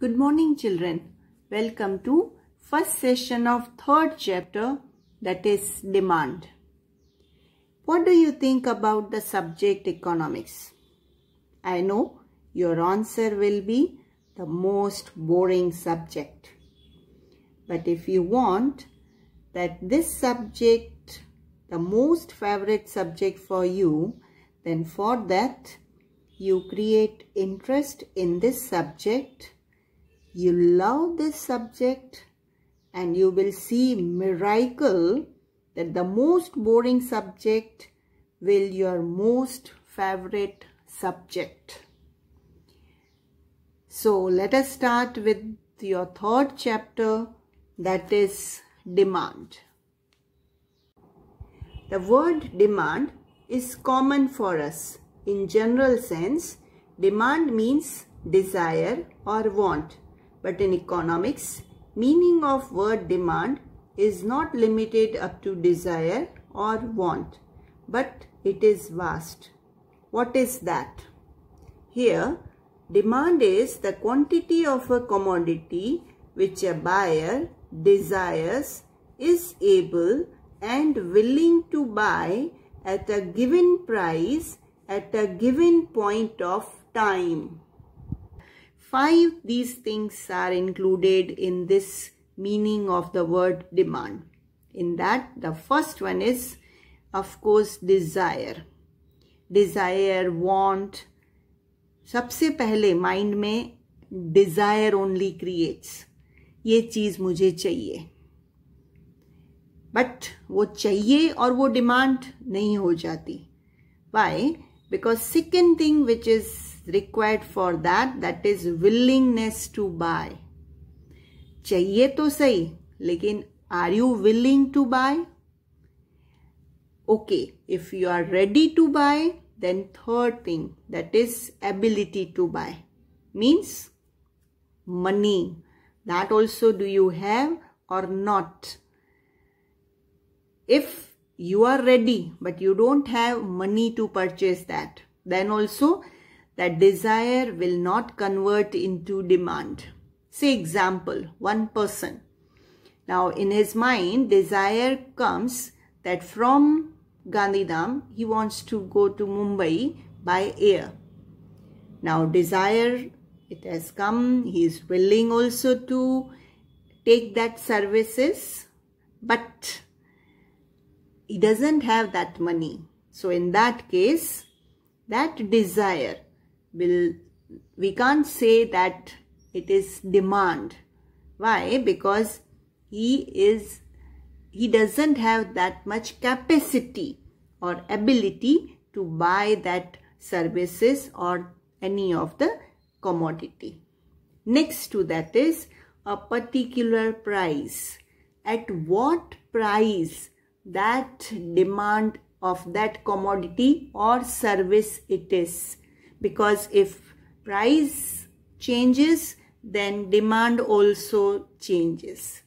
Good morning, children. Welcome to first session of third chapter, that is demand. What do you think about the subject economics? I know your answer will be the most boring subject. But if you want that this subject, the most favorite subject for you, then for that you create interest in this subject. You love this subject and you will see miracle that the most boring subject will your most favorite subject. So let us start with your third chapter, that is demand. The word demand is common for us. In general sense, demand means desire or want. But in economics, meaning of word demand is not limited up to desire or want, but it is vast. What is that? Here, demand is the quantity of a commodity which a buyer desires, is able and willing to buy at a given price at a given point of time. 5 these things are included in this meaning of the word demand. In that, the first one is, of course, desire. Desire, want. सबसे पहले mind में desire only creates. ये चीज मुझे चाहिए. But वो चाहिए और वो demand नहीं हो जाती. Why? Because second thing which is required for that is willingness to buy. चाहिए तो सही, लेकिन are you willing to buy? Okay, if you are ready to buy, then third thing, that is ability to buy. Means money. That also do you have or not? If you are ready but you don't have money to purchase that, then also that desire will not convert into demand. Say example, one person. Now in his mind, desire comes that from Gandhidham, he wants to go to Mumbai by air. Now desire, it has come, he is willing also to take that services, but he doesn't have that money. So in that case, that desire we can't say that it is demand. Why? Because he doesn't have that much capacity or ability to buy that services or any of the commodity. Next to that is a particular price. At what price that demand of that commodity or service it is? Because if price changes, then demand also changes.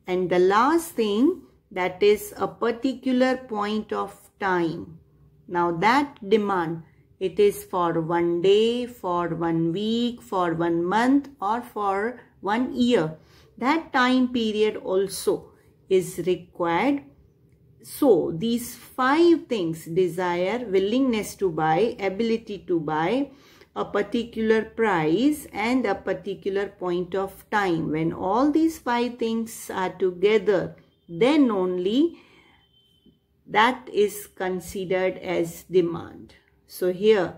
And the last thing, that is a particular point of time. Now that demand, it is for 1 day, for 1 week, for 1 month or for 1 year. That time period also is required. So these 5 things, desire, willingness to buy, ability to buy, a particular price and a particular point of time. When all these 5 things are together, then only that is considered as demand. So here,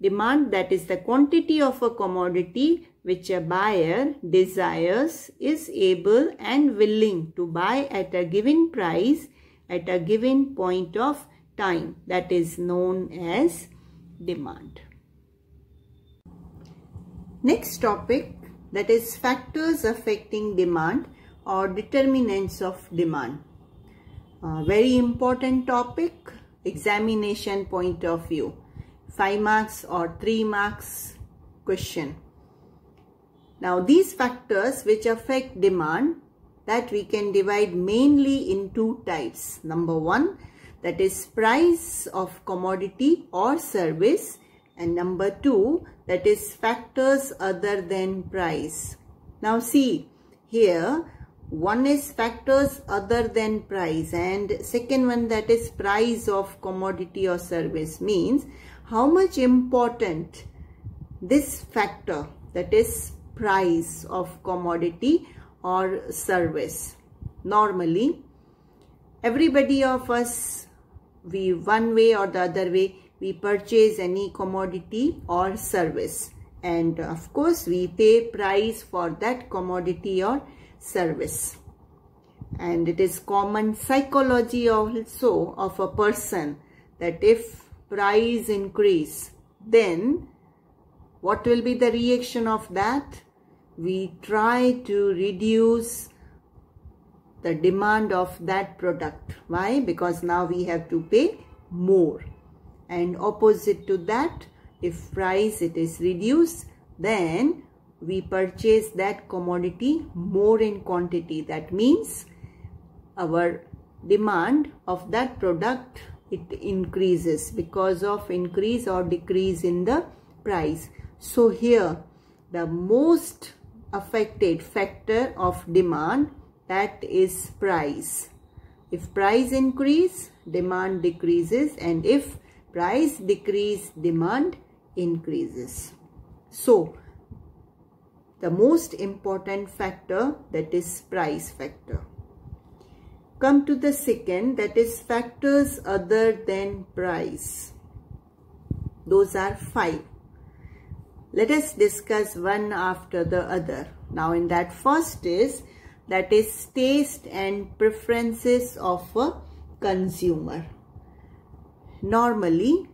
demand, that is the quantity of a commodity which a buyer desires, is able and willing to buy at a given price at a given point of time. That is known as demand. Next topic, that is factors affecting demand or determinants of demand. Very important topic, examination point of view. 5 marks or 3 marks question. Now these factors which affect demand, that we can divide mainly in 2 types. Number 1, that is price of commodity or service, And number 2, that is factors other than price. Now see, here one is factors other than price, and second one, that is price of commodity or service, means how much important this factor, that is price of commodity or service. Normally, everybody of us, we one way or the other way, we purchase any commodity or service, and of course we pay price for that commodity or service. And it is common psychology also of a person that if price increase, then what will be the reaction of that? We try to reduce the demand of that product. Why? Because now we have to pay more. And opposite to that, if price it is reduced, then we purchase that commodity more in quantity. That means our demand of that product, it increases because of increase or decrease in the price. So here the most affected factor of demand, that is price. If price increase, demand decreases, and if price decrease, demand increases. So the most important factor, that is price factor. Come to the second, that is factors other than price. Those are 5. Let us discuss one after the other. Now in that first is, that is taste and preferences of a consumer. Normally,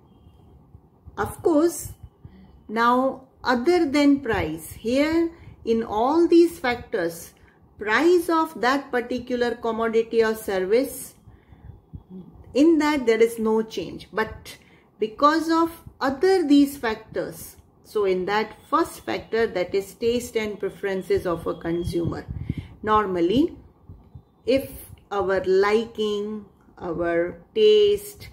of course, now other than price, here in all these factors, price of that particular commodity or service, in that there is no change. But because of other these factors, so in that first factor, that is taste and preferences of a consumer, normally if our liking, our taste,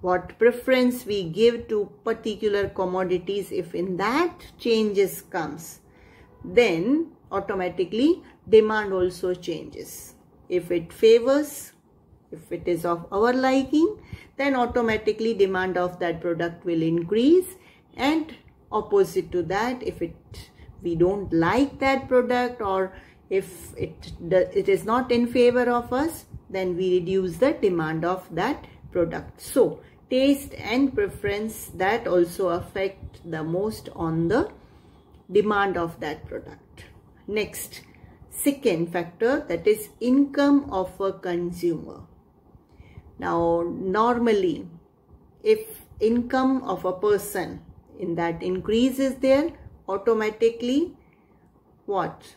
what preference we give to particular commodities, if in that changes comes, then automatically demand also changes. If it favors, if it is of our liking, then automatically demand of that product will increase, and opposite to that, if we don't like that product, or if it is not in favor of us, then we reduce the demand of that product. So taste and preference, that also affect the most on the demand of that product. Next, second factor, that is income of a consumer. Now normally if income of a person in that increases there, automatically what?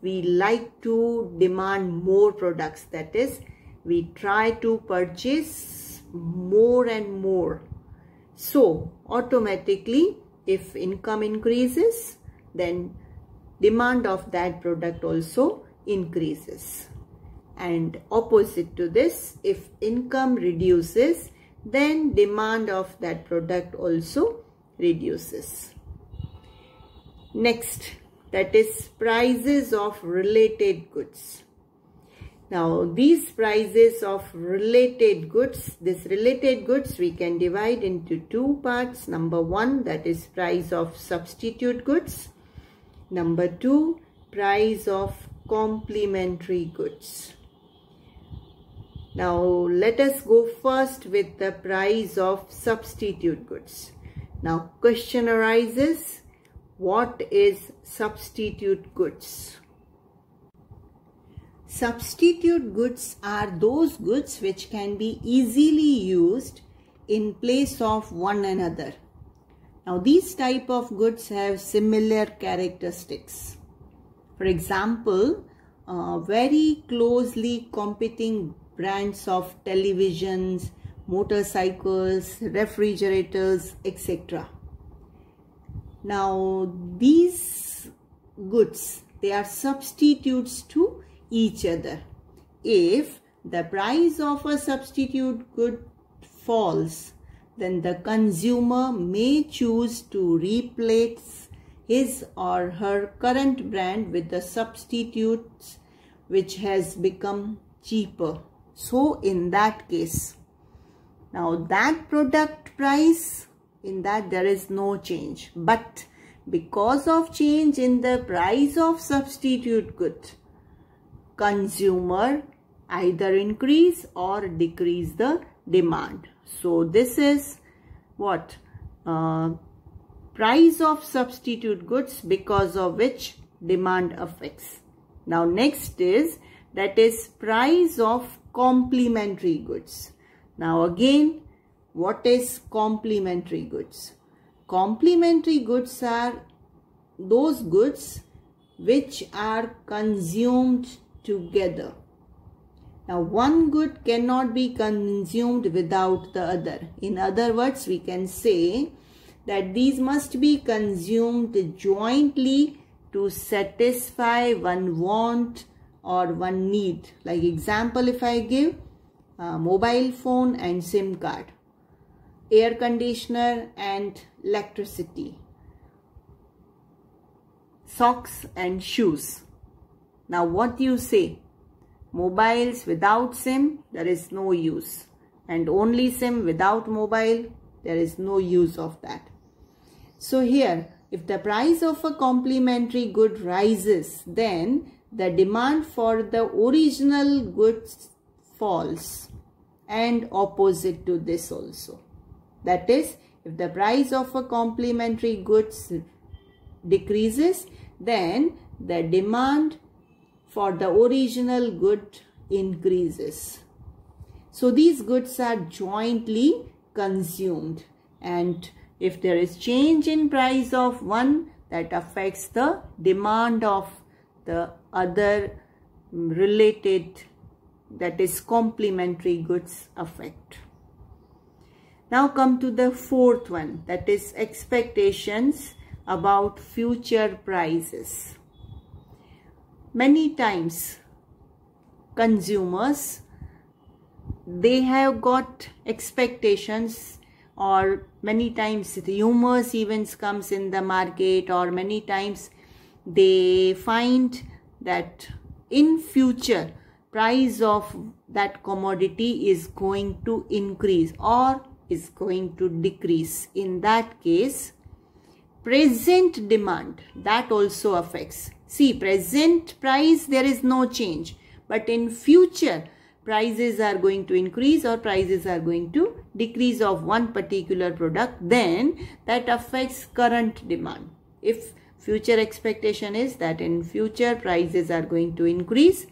We like to demand more products, that is we try to purchase more and more. So automatically if income increases, then demand of that product also increases. And opposite to this, if income reduces, then demand of that product also reduces. Next, that is prices of related goods. Now these prices of related goods, this related goods we can divide into 2 parts. Number 1, that is price of substitute goods. Number 2, price of complementary goods. Now let us go first with the price of substitute goods. Now question arises, what is substitute goods? Substitute goods are those goods which can be easily used in place of one another. Now these type of goods have similar characteristics. For example, very closely competing brands of televisions, motorcycles, refrigerators, etc. Now these goods, they are substitutes to each other. If the price of a substitute good falls, then the consumer may choose to replace his or her current brand with the substitutes which has become cheaper. So in that case, now that product price, in that there is no change, but because of change in the price of substitute good, consumer either increase or decrease the demand. So this is what? Price of substitute goods, because of which demand affects. Now next is, that is price of complementary goods. Now again, what is complementary goods? Complementary goods are those goods which are consumed together. Now one good cannot be consumed without the other. In other words, we can say that these must be consumed jointly to satisfy one want or one need. Like example, if I give mobile phone and SIM card, air conditioner and electricity, socks and shoes. Now what you say? Mobiles without SIM, there is no use, and only SIM without mobile, there is no use of that. So here, if the price of a complementary good rises, then the demand for the original goods falls, and opposite to this also. That is, if the price of a complementary goods decreases, then the demand for the original good increases. So these goods are jointly consumed, and if there is change in price of one, that affects the demand of the other related, that is complementary goods affect. Now come to the fourth one, that is expectations about future prices. Many times consumers, they have got expectations, or many times rumors even comes in the market, or many times they find that in future price of that commodity is going to increase or is going to decrease. In that case, present demand, that also affects. See, present price, there is no change, but in future prices are going to increase or prices are going to decrease of one particular product, then that affects current demand. If future expectation is that in future prices are going to increase,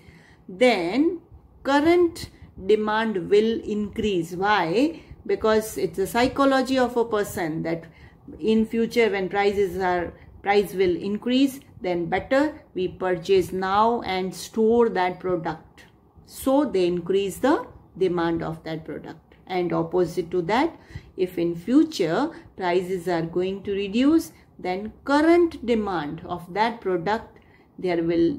then current demand will increase. Why? Because it's a psychology of a person that in future when price will increase, then better we purchase now and store that product. So they increase the demand of that product. And opposite to that, if in future prices are going to reduce, then current demand of that product, there will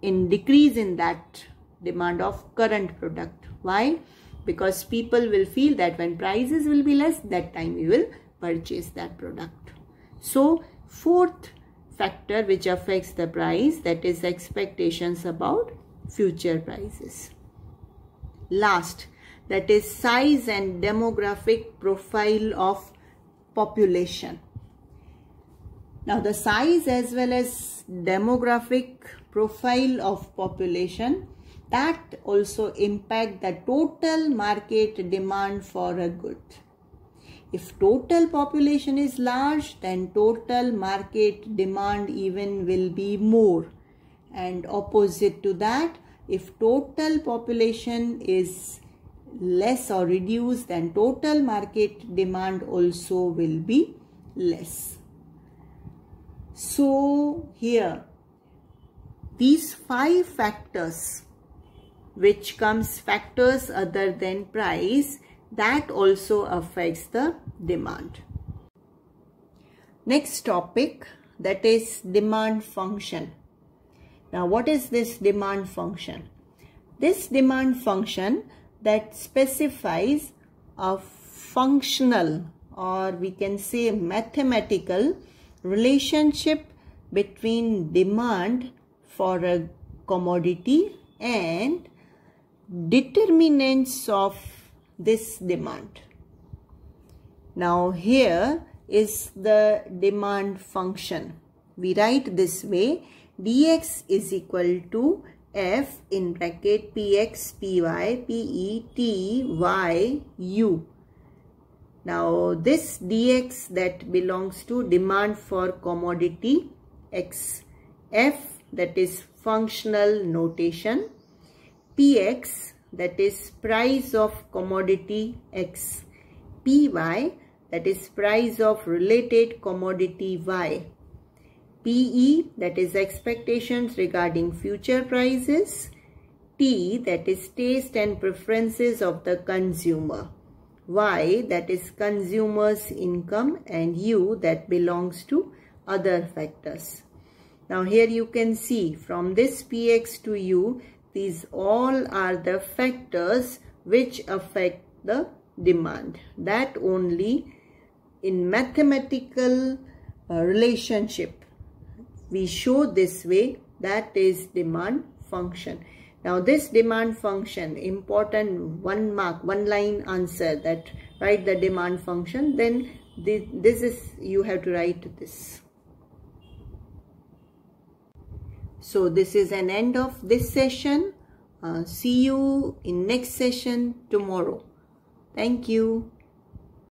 decrease in that demand of current product. Why? Because people will feel that when prices will be less, that time we will purchase that product. So fourth factor which affects the price, that is expectations about future prices. Last, that is size and demographic profile of population. Now the size as well as demographic profile of population, that also impact the total market demand for a good. If total population is large, then total market demand even will be more. And opposite to that, if total population is less or reduced, then total market demand also will be less. So here, these 5 factors, which comes factors other than price, that also affects the demand. Next topic, that is demand function. Now what is this demand function? This demand function that specifies a functional, or we can say mathematical relationship between demand for a commodity and determinants of this demand. Now here is the demand function. We write this way: dx is equal to f in bracket px, py, pe, t, y, u. Now this dx that belongs to demand for commodity x, f that is functional notation, px that is price of commodity x, py that is price of related commodity y, PE that is expectations regarding future prices, T that is taste and preferences of the consumer, Y that is consumer's income, and U that belongs to other factors. Now here you can see from this PX to U, these all are the factors which affect the demand. That only in mathematical relationship we show this way, that is demand function. Now this demand function, important one mark, one line answer, that write the demand function, then this is, you have to write this. So this is an end of this session. See you in next session tomorrow. Thank you.